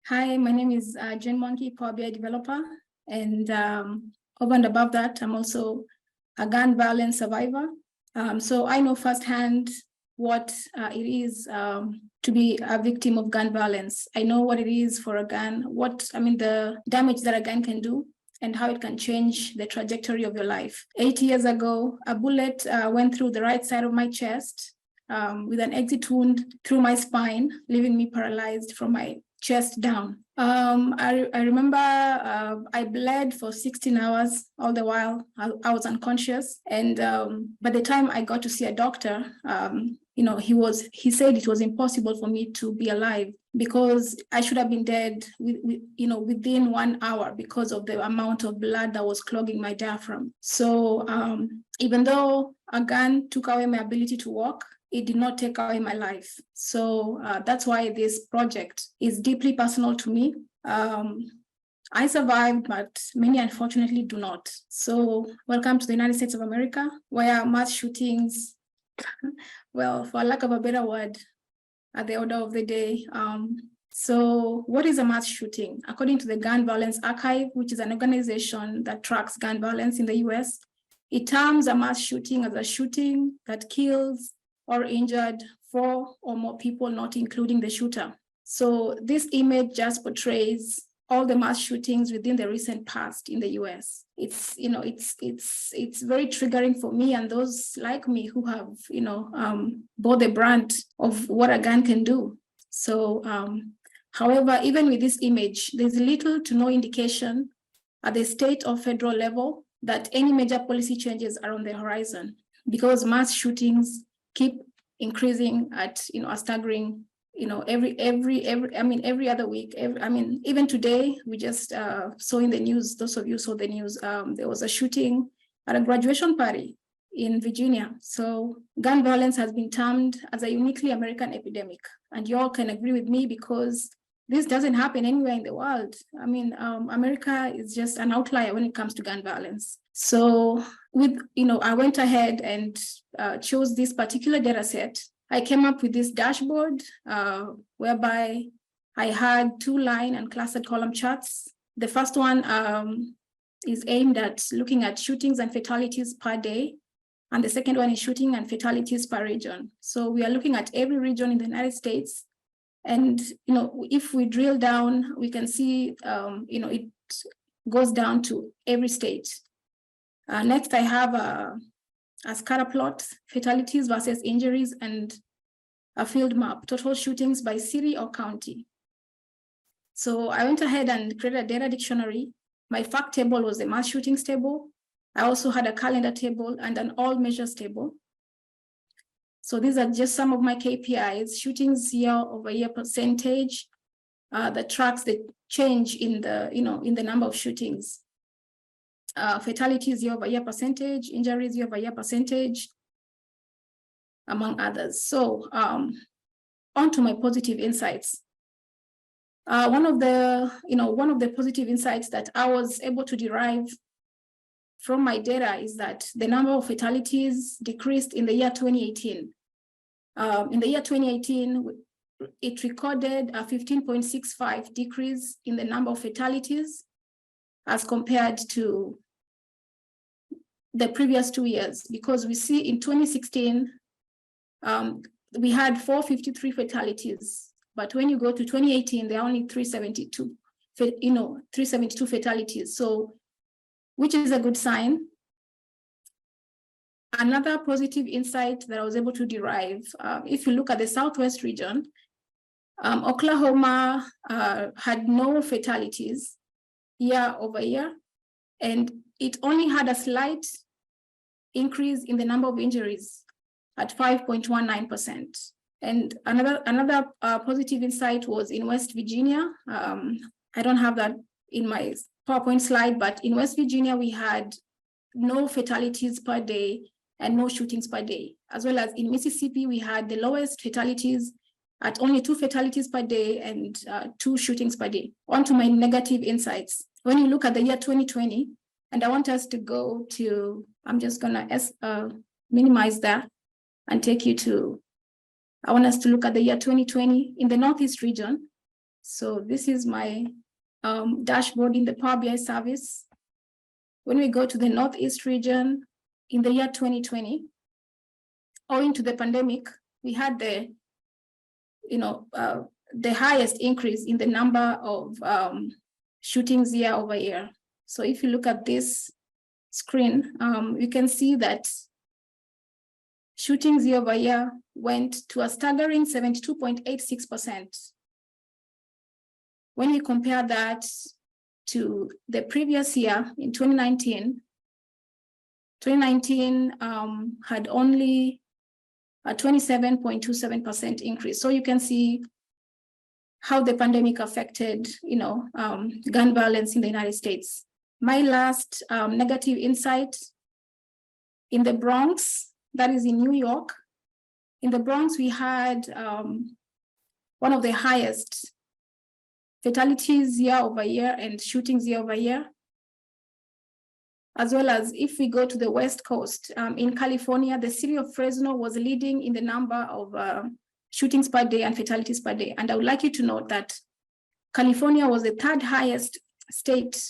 Hi, my name is Jane Monkey, Power BI developer. And over and above that, I'm also a gun violence survivor. So I know firsthand what it is to be a victim of gun violence. I know what it is for a gun, the damage that a gun can do and how it can change the trajectory of your life. 8 years ago, a bullet went through the right side of my chest with an exit wound through my spine, leaving me paralyzed from my chest down. I remember I bled for 16 hours all the while. I was unconscious. And by the time I got to see a doctor, he said it was impossible for me to be alive because I should have been dead within 1 hour because of the amount of blood that was clogging my diaphragm. So even though a gun took away my ability to walk, it did not take away my life. So that's why this project is deeply personal to me. I survived, but many unfortunately do not. So welcome to the United States of America, where mass shootings, well, for lack of a better word, are the order of the day. So what is a mass shooting? According to the Gun Violence Archive, which is an organization that tracks gun violence in the US, it terms a mass shooting as a shooting that kills or injured 4 or more people, not including the shooter. So this image just portrays all the mass shootings within the recent past in the US. It's very triggering for me and those like me who have, bore the brunt of what a gun can do. So, however, even with this image, there's little to no indication at the state or federal level that any major policy changes are on the horizon, because mass shootings keep increasing at a staggering every other week. Even today we just saw in the news, those of you saw the news, there was a shooting at a graduation party in Virginia. So gun violence has been termed as a uniquely American epidemic, and you all can agree with me because this doesn't happen anywhere in the world. America is just an outlier when it comes to gun violence. So I went ahead and chose this particular data set. I came up with this dashboard whereby I had 2 line and clustered column charts. The first one is aimed at looking at shootings and fatalities per day. And the second one is shooting and fatalities per region. So we are looking at every region in the United States. And, if we drill down, we can see, it goes down to every state. Next, I have a scatter plot, fatalities versus injuries, and a field map, total shootings by city or county. So I went ahead and created a data dictionary. My fact table was the mass shootings table. I also had a calendar table and an all measures table. So these are just some of my KPIs: shootings year-over-year percentage that tracks the change in the number of shootings. Fatalities year-over-year percentage, injuries year-over-year percentage, among others. So on to my positive insights. One of the positive insights that I was able to derive from my data is that the number of fatalities decreased in the year 2018. In the year 2018, it recorded a 15.65 decrease in the number of fatalities as compared to the previous 2 years, because we see in 2016, we had 453 fatalities, but when you go to 2018, there are only 372 fatalities. So, which is a good sign. Another positive insight that I was able to derive, if you look at the Southwest region, Oklahoma had no fatalities year over year, and it only had a slight increase in the number of injuries at 5.19%. And another positive insight was in West Virginia. I don't have that in my PowerPoint slide, but in West Virginia, we had no fatalities per day and no shootings per day. As well as in Mississippi, we had the lowest fatalities at only 2 fatalities per day and 2 shootings per day. On to my negative insights. When you look at the year 2020, and I want us to go to, I'm just gonna minimize that and take you to, I want us to look at the year 2020 in the Northeast region. So this is my dashboard in the Power BI service. When we go to the Northeast region, in the year 2020, owing to the pandemic, we had the highest increase in the number of shootings year over year. So if you look at this screen, you can see that shootings year over year went to a staggering 72.86%. When we compare that to the previous year in 2019, 2019 had only a 27.27% increase. So you can see how the pandemic affected, gun violence in the United States. My last negative insight, in the Bronx, that is in New York. In the Bronx, we had one of the highest fatalities year over year and shootings year over year. As well as if we go to the West Coast, in California, the city of Fresno was leading in the number of shootings per day and fatalities per day. And I would like you to note that California was the third highest state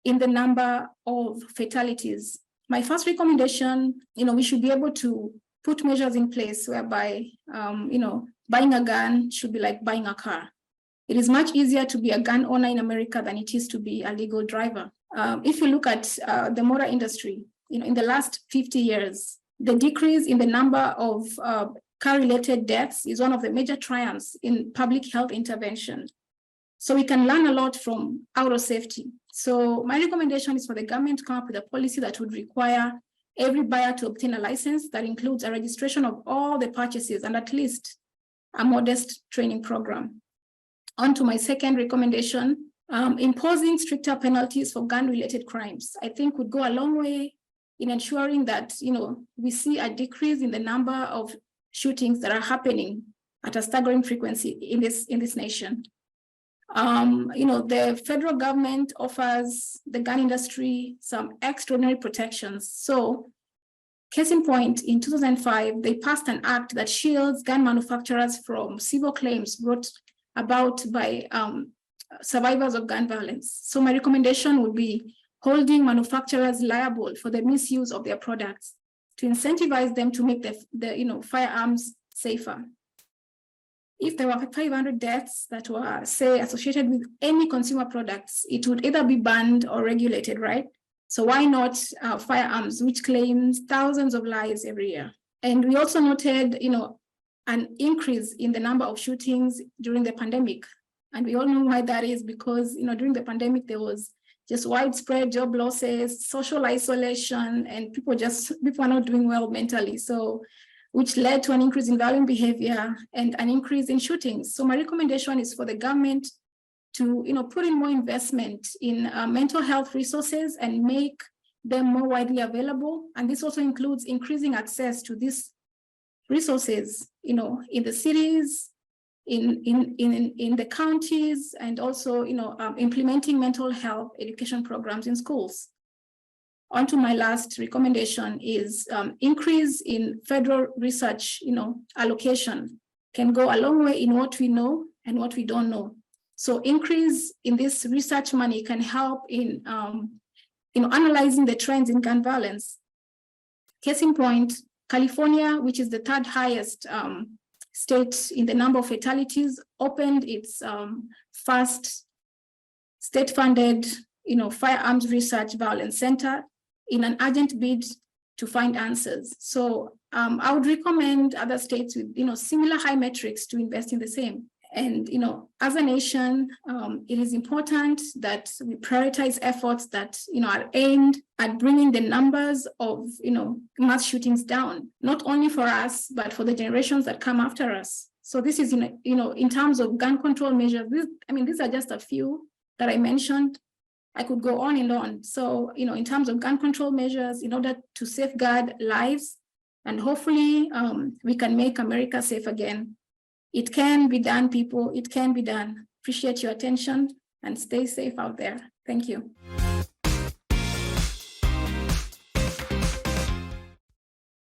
in the number of fatalities. My first recommendation, we should be able to put measures in place whereby, buying a gun should be like buying a car. It is much easier to be a gun owner in America than it is to be a legal driver. If you look at the motor industry, in the last 50 years, the decrease in the number of car-related deaths is one of the major triumphs in public health intervention. So we can learn a lot from auto safety. So my recommendation is for the government to come up with a policy that would require every buyer to obtain a license that includes a registration of all the purchases and at least a modest training program. On to my second recommendation, imposing stricter penalties for gun-related crimes, I think would go a long way in ensuring that, we see a decrease in the number of shootings that are happening at a staggering frequency in this nation. The federal government offers the gun industry some extraordinary protections. So, case in point, in 2005, they passed an act that shields gun manufacturers from civil claims brought about by survivors of gun violence. So my recommendation would be holding manufacturers liable for the misuse of their products to incentivize them to make the firearms safer. If there were 500 deaths that were, say, associated with any consumer products, it would either be banned or regulated, right? So why not firearms, which claims thousands of lives every year? And we also noted, an increase in the number of shootings during the pandemic. And we all know why that is, because during the pandemic, there was just widespread job losses, social isolation, and people are not doing well mentally. So, which led to an increase in violent behavior and an increase in shootings. So my recommendation is for the government to put in more investment in mental health resources and make them more widely available. And this also includes increasing access to these resources, in the cities, in the counties, and also, implementing mental health education programs in schools. On to my last recommendation is increase in federal research, allocation can go a long way in what we know and what we don't know. So increase in this research money can help in, analyzing the trends in gun violence. Case in point, California, which is the third highest state in the number of fatalities, opened its first state-funded, firearms research violence center in an urgent bid to find answers. So I would recommend other states with, similar high metrics to invest in the same. And, as a nation, it is important that we prioritize efforts that, are aimed at bringing the numbers of, mass shootings down, not only for us, but for the generations that come after us. So this is, in terms of gun control measures, these are just a few that I mentioned. I could go on and on. So, in terms of gun control measures, in order to safeguard lives, and hopefully we can make America safe again. It can be done, people. It can be done. Appreciate your attention and stay safe out there. Thank you.